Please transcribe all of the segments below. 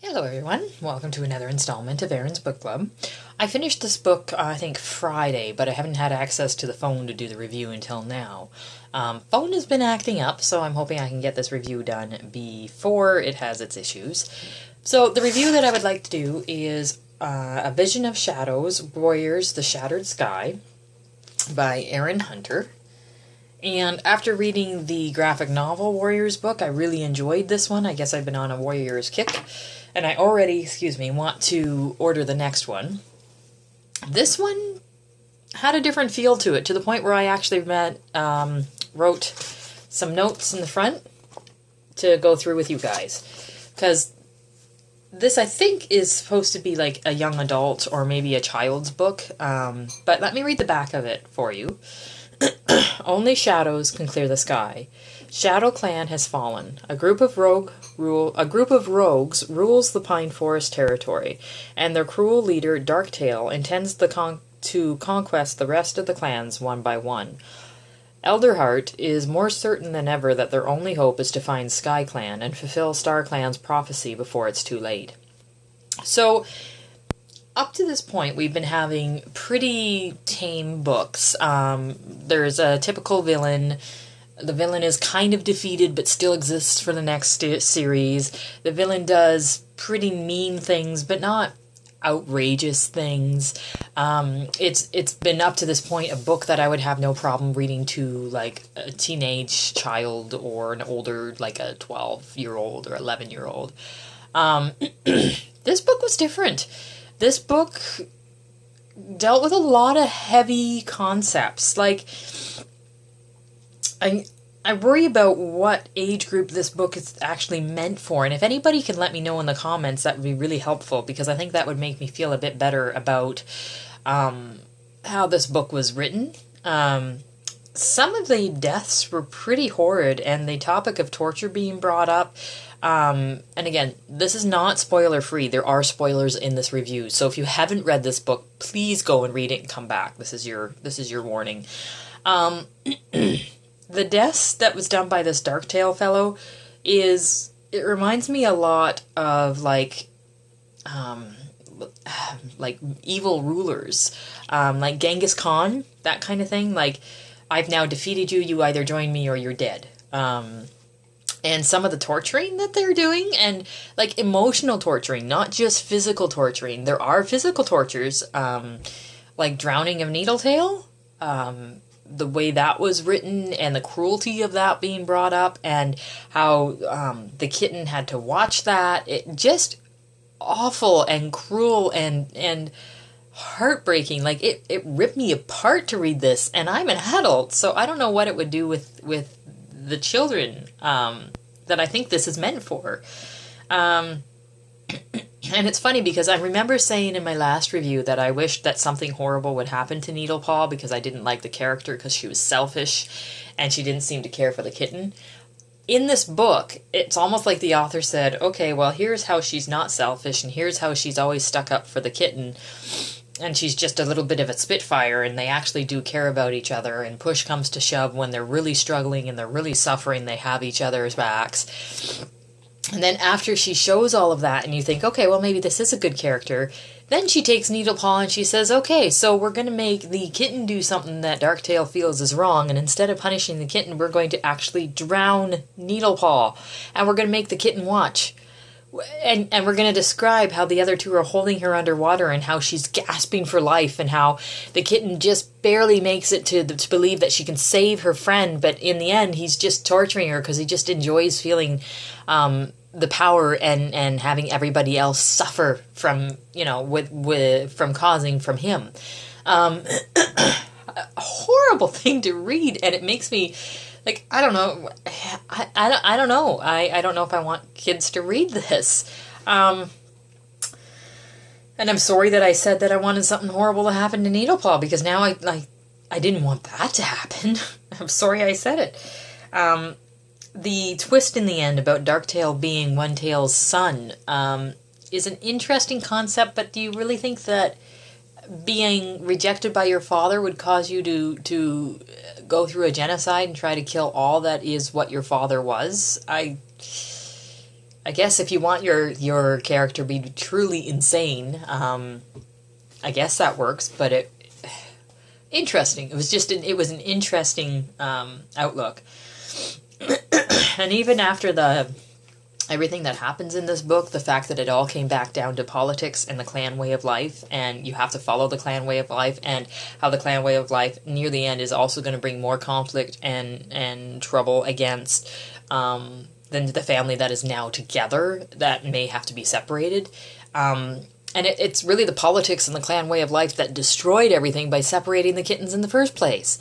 Hello everyone, welcome to another installment of Erin's Book Club. I finished this book, I think Friday, but I haven't had access to the phone to do the review until now. Phone has been acting up, so I'm hoping I can get this review done before it has its issues. So the review that I would like to do is A Vision of Shadows, Warriors, The Shattered Sky by Erin Hunter. And after reading the graphic novel Warriors book, I really enjoyed this one. I guess I've been on a Warriors kick. And I already, want to order the next one. This one had a different feel to it, to the point where I actually wrote some notes in the front to go through with you guys. Because this, I think, is supposed to be like a young adult or maybe a child's book. But let me read the back of it for you. Only shadows can clear the sky. Shadow Clan has fallen. A group of rogues rules the Pine Forest territory, and their cruel leader, Darktail, intends to conquest the rest of the clans one by one. Elderheart is more certain than ever that their only hope is to find Sky Clan and fulfill Star Clan's prophecy before it's too late. So, up to this point, we've been having pretty tame books. There's a typical villain. The villain is kind of defeated but still exists for the next series. The villain does pretty mean things but not outrageous things. It's been up to this point a book that I would have no problem reading to like a teenage child or an older, like a 12-year-old or 11-year-old. This book was different. This book dealt with a lot of heavy concepts. Like, I worry about what age group this book is actually meant for, and if anybody can let me know in the comments, that would be really helpful, because I think that would make me feel a bit better about how this book was written. Some of the deaths were pretty horrid, and the topic of torture being brought up. And again, this is not spoiler-free. There are spoilers in this review, so if you haven't read this book, please go and read it and come back. This is your warning. The deaths that was done by this Darktail fellow it reminds me a lot of like evil rulers, like Genghis Khan, that kind of thing. Like, I've now defeated you, you either join me or you're dead. And some of the torturing that they're doing, and like emotional torturing, not just physical torturing. There are physical tortures, like drowning of Needletail. The way that was written and the cruelty of that being brought up, and how the kitten had to watch that. It just awful and cruel and heartbreaking. Like, it ripped me apart to read this, and I'm an adult, so I don't know what it would do with the children that I think this is meant for. And it's funny because I remember saying in my last review that I wished that something horrible would happen to Needlepaw because I didn't like the character because she was selfish and she didn't seem to care for the kitten. In this book, it's almost like the author said, okay, well, here's how she's not selfish, and here's how she's always stuck up for the kitten, and she's just a little bit of a spitfire, and they actually do care about each other, and push comes to shove when they're really struggling and they're really suffering, they have each other's backs. And then after she shows all of that, and you think, okay, well, maybe this is a good character, then she takes Needlepaw and she says, okay, so we're going to make the kitten do something that Darktail feels is wrong, and instead of punishing the kitten, we're going to actually drown Needlepaw, and we're going to make the kitten watch. And we're going to describe how the other two are holding her underwater and how she's gasping for life, and how the kitten just barely makes it to believe that she can save her friend, but in the end he's just torturing her because he just enjoys feeling the power and having everybody else suffer from, from causing from him. A horrible thing to read, and it makes me... like, I don't know. I don't know. I don't know if I want kids to read this. And I'm sorry that I said that I wanted something horrible to happen to Needlepaw, because now I didn't want that to happen. I'm sorry I said it. The twist in the end about Darktail being One Tail's son is an interesting concept, but do you really think that being rejected by your father would cause you to go through a genocide and try to kill all that is what your father was? I guess if you want your character to be truly insane, I guess that works. But interesting. It was just it was an interesting outlook. And even after everything that happens in this book, the fact that it all came back down to politics and the clan way of life, and you have to follow the clan way of life, and how the clan way of life near the end is also going to bring more conflict and trouble against the family that is now together that may have to be separated. And it's really the politics and the clan way of life that destroyed everything by separating the kittens in the first place.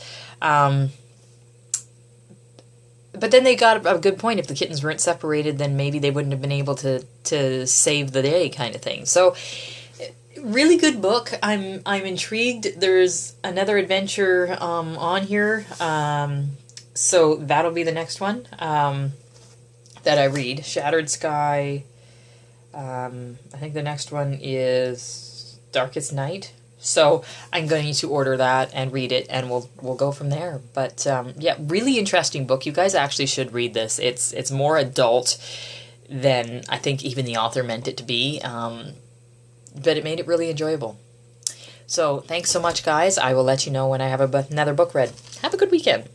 But then they got a good point. If the kittens weren't separated, then maybe they wouldn't have been able to save the day, kind of thing. So, really good book. I'm intrigued. There's another adventure on here. So that'll be the next one that I read. Shattered Sky. I think the next one is Darkest Night. So I'm going to order that and read it, and we'll go from there. But yeah, really interesting book. You guys actually should read this. It's more adult than I think even the author meant it to be, but it made it really enjoyable. So thanks so much, guys. I will let you know when I have another book read. Have a good weekend.